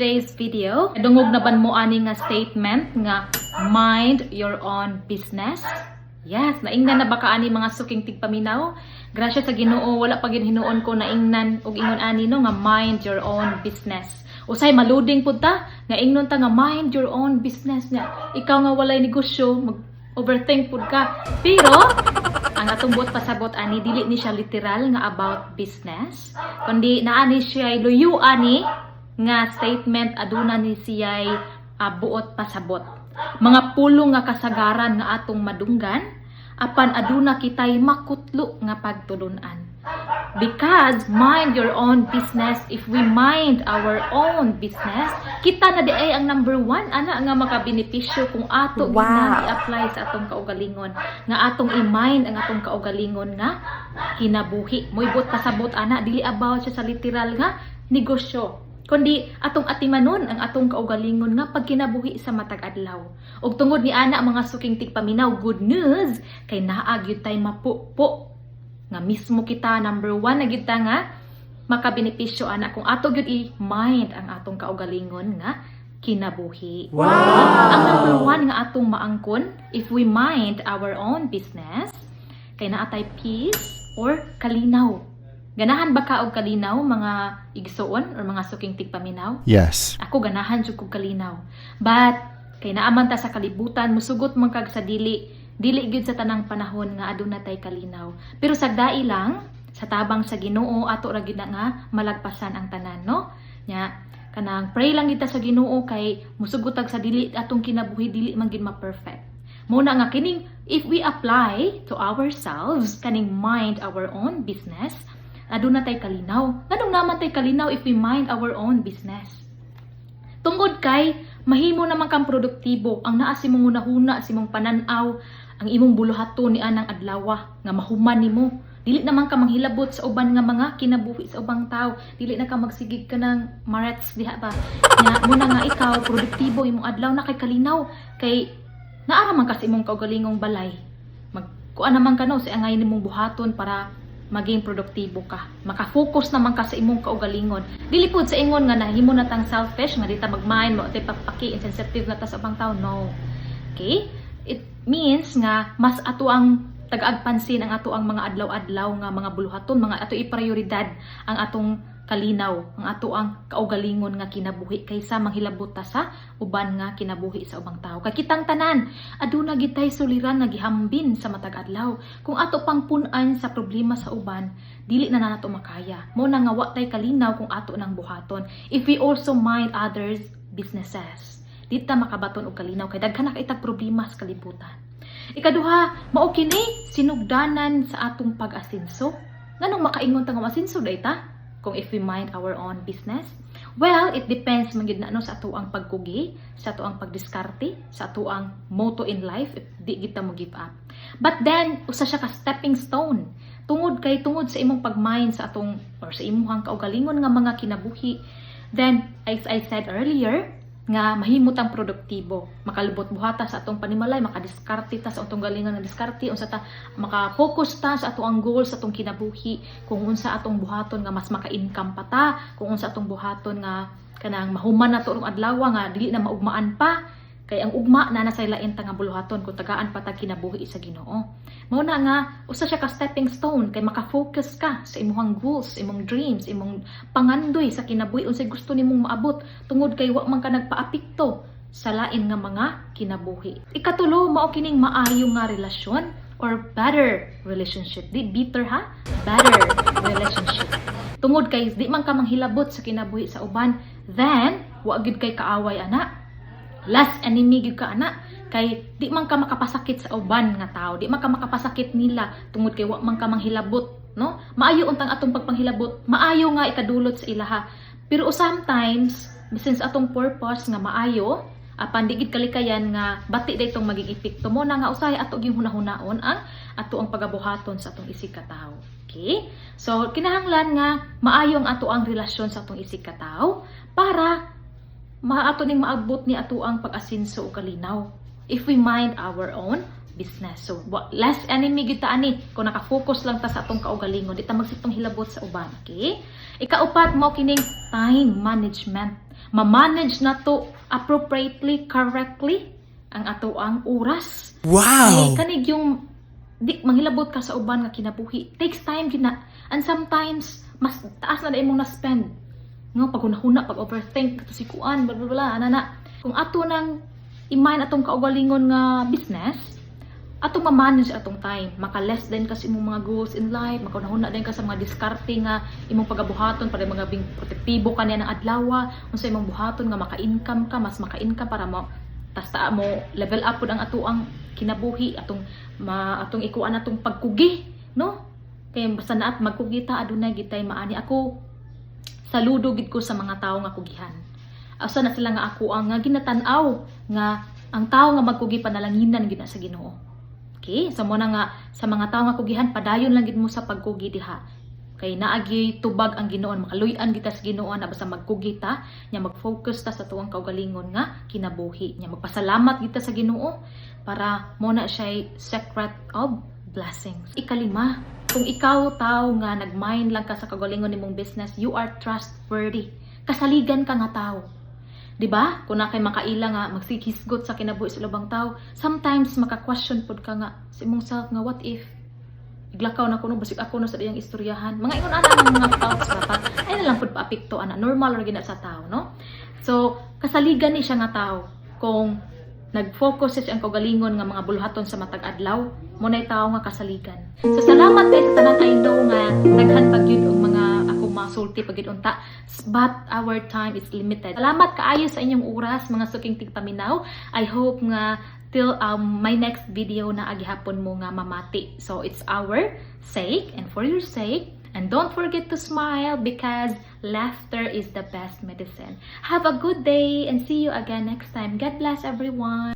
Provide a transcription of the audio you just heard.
today's video. Dungog na ban mo ani nga statement nga mind your own business? Yes, naingnan na ba ka ani mga suking tigpaminaw? Grasya sa Ginoo, wala pa gid hinuon ko naingnan og ingon ani no nga mind your own business. Usay maluding pud ta nga ingnon ta nga mind your own business nga ikaw nga walay negosyo mag overthink pud ka. Pero ang atong buot pasabot ani dili ni siya literal nga about business, kundi naani siya luyu ani nga statement aduna ni siya'y buot pasabot. Mga pulong nga kasagaran nga atong madunggan apan aduna kitay makutlo nga pagtulunan. Because mind your own business, if we mind our own business, kita na di ay ang number one ana nga makabenepisyo kung ato na i-apply sa atong kaugalingon, nga atong i-mind ang atong kaugalingon nga kinabuhi. Moy buot pasabot ana dili about siya sa literal nga negosyo, kundi atong atimanon ang atong kaugalingon nga pagkinabuhi sa matag adlaw. Ug tungod ni ana mga suking tigpaminaw, good news kay naa gyud tay mapupo nga mismo kita number one na gyud ta nga makabenepisyo ana kung ato gyud i-mind ang atong kaugalingon nga kinabuhi. Wow! Ang number one nga atong maangkon if we mind our own business kay naa tay peace or kalinaw. Ganahan ba ka og kalinaw mga igsoon or mga suking tigpaminaw? Yes. Ako ganahan jud kog kalinaw. But kay naaman ta sa kalibutan musugot man kag sa dili gyud sa tanang panahon nga aduna tay kalinaw. Pero sagdai lang sa tabang sa Ginoo ato ra gyud na nga malagpasan ang tanan, no? Nya kanang pray lang kita sa Ginoo kay musugotag sa dili atong kinabuhi dili man gyud ma-perfect. Muna nga kining if we apply to ourselves kaning mind our own business, aduna tay kalinaw. Nganong naman tay kalinaw if we mind our own business? Tungod kay mahimo naman kang produktibo, ang naa si mong hunahuna, si mong pananaw, ang imong buluhaton ni anang adlaw nga mahuman nimo. Dili naman ka manghilabot sa uban nga mga kinabuhi sa ubang tao. Dili na ka magsigig ka ng marets diha ba. Nya muna nga ikaw produktibo imong adlaw na kay kalinaw kay naa man ka sa imong kaugalingong balay. Magkuan naman ka no sa angay nimong buhaton para maging produktibo ka. Maka-focus naman ka sa imong kaugalingon. Dili pud sa ingon nga nahimo na tang selfish nga dita mag-mind mo tay papaki insensitive na ta sa ubang tao. No. Okay? It means nga mas ato ang tagaagpansin ang ato ang mga adlaw-adlaw nga mga buluhaton, mga ato i-prioridad ang atong kalinaw, ang ato ang kaugalingon nga kinabuhi kaysa manghilabot ta sa uban nga kinabuhi sa ubang tao. Kay kitang tanan aduna gid tay suliran nga gihambin sa matag adlaw. Kung ato pang pun-an sa problema sa uban, dili na nato makaya. Mo na nga wa tay kalinaw kung ato nang buhaton. If we also mind others businesses, di ta makabaton og kalinaw kay daghan na kay tag problema sa kalibutan. Ikaduha, mao kini sinugdanan sa atong pag-asenso. Nganong makaingon ta nga asenso dayta? Kung if we mind our own business? Well, it depends man gyud na ano sa ato ang pagkugi, sa ato ang pagdiskarte, sa ato ang motto in life if di kita mo give up. But then, usa siya ka stepping stone. Tungod sa imong pag-mind sa atong or sa imong kaugalingon nga mga kinabuhi. Then, as I said earlier, nga mahimot ang produktibo, makalubot buhata sa atong panimalay, makadiskarte ta sa atong galingan nga diskarte, unsa ta maka-focus ta sa atong goal sa atong kinabuhi, kung unsa atong buhaton nga mas maka-income pa ta, kung unsa atong buhaton nga kanang mahuman na to rong adlaw nga dili na maugmaan pa, kay ang ugma na nasa lain ta nga buluhaton kung tagaan pa ta kinabuhi sa Ginoo. Mao na nga usa siya ka stepping stone kay maka-focus ka sa imong goals, imong dreams, imong pangandoy sa kinabuhi unsay gusto nimong maabot tungod kay wa man ka nagpaapekto sa lain nga mga kinabuhi. Ikatulo, mao kining maayo nga relasyon or better relationship. Di bitter ha? Better relationship. Tungod kay di man ka manghilabot sa kinabuhi sa uban, then wa gyud kay kaaway ana. Last enemy gyud ka ana kay di man ka makapasakit sa uban nga tao, di man ka makapasakit nila tungod kay wa man ka manghilabot, no? Maayo untang atong pagpanghilabot, maayo nga ikadulot sa ilaha. Pero sometimes since atong purpose nga maayo, apan di gid kalikayan nga bati daytong maging epekto mo na nga usahay ato gyud hunahunaon ang ato ang pagabuhaton sa atong isig ka tawo. Okay? So kinahanglan nga maayo ang ato ang relasyon sa atong isig ka tawo para maato ning maabot ni ato ang pag-asenso o kalinaw. If we mind our own business. So, last enemy gyud ta ani kung naka-focus lang ta sa atong kaugalingon, di ta magsitong hilabot sa uban, okay? Ikaupat mo kining time management. Ma-manage na to appropriately, correctly ang ato ang oras. Wow! Kanig yung di manghilabot ka sa uban nga kinabuhi. Takes time gyud na. And sometimes mas taas na dai imong na-spend. Nga pag hunahuna, pag overthink to si kuan, bla bla bla, ana. Kung ato nang imahin atong kaugalingon nga business, atong ma-manage atong time, maka-less din kasi imong mga goals in life, makunahuna din ka sa mga diskarte nga imong pagabuhaton para mga bing protektibo ka niya ng adlaw, unsa imong buhaton nga maka-income ka, mas maka-income para mo tasta mo level up pud ang ato ang kinabuhi, atong atong ikuan atong pagkugi, no? Kay basta naat magkugita adunay gitay maani. Ako saludo gid ko sa mga tawo nga kugihan. Asa na sila nga ako ang nga ginatan-aw nga ang tawo nga magkugi panalanginan gid na sa Ginoo. Okay, so mo na nga sa mga tao nga kugihan, padayon lang gid mo sa pagkugi diha. Kay naagi tubag ang Ginoon, makaluy-an kita sa Ginoo na basta magkugi ta, nya mag-focus ta sa tuwang kaugalingon nga kinabuhi. Nya magpasalamat kita sa Ginoo para mo na siya secret of blessings. Ikalima, kung ikaw tao nga nagmind lang ka sa kaugalingon nimong business, you are trustworthy. Kasaligan ka nga tao. Diba? Kung na kay makaila nga magsihisgot sa kinabuhi sa lubang tao, sometimes maka-question pod ka nga sa imong self nga what if iglakaw na kuno basig ako na sa diyang istoryahan. Mga ingon ana ng mga thoughts dapat ay na lang pod paapekto ana, normal ra gina sa tao, no? So, kasaligan ni siya nga tao kung nag-focus siya ang kaugalingon nga mga buluhaton sa matag adlaw, mo nay tao nga kasaligan. So, salamat kay sa tanan I know nga daghan pag yun ang mga masulti pagid unta, but our time is limited. Salamat kaayo sa inyong oras mga suking tigpaminaw. I hope nga till my next video na agihapon mo nga mamati. So it's our sake and for your sake, and don't forget to smile because laughter is the best medicine. Have a good day and see you again next time. God bless everyone.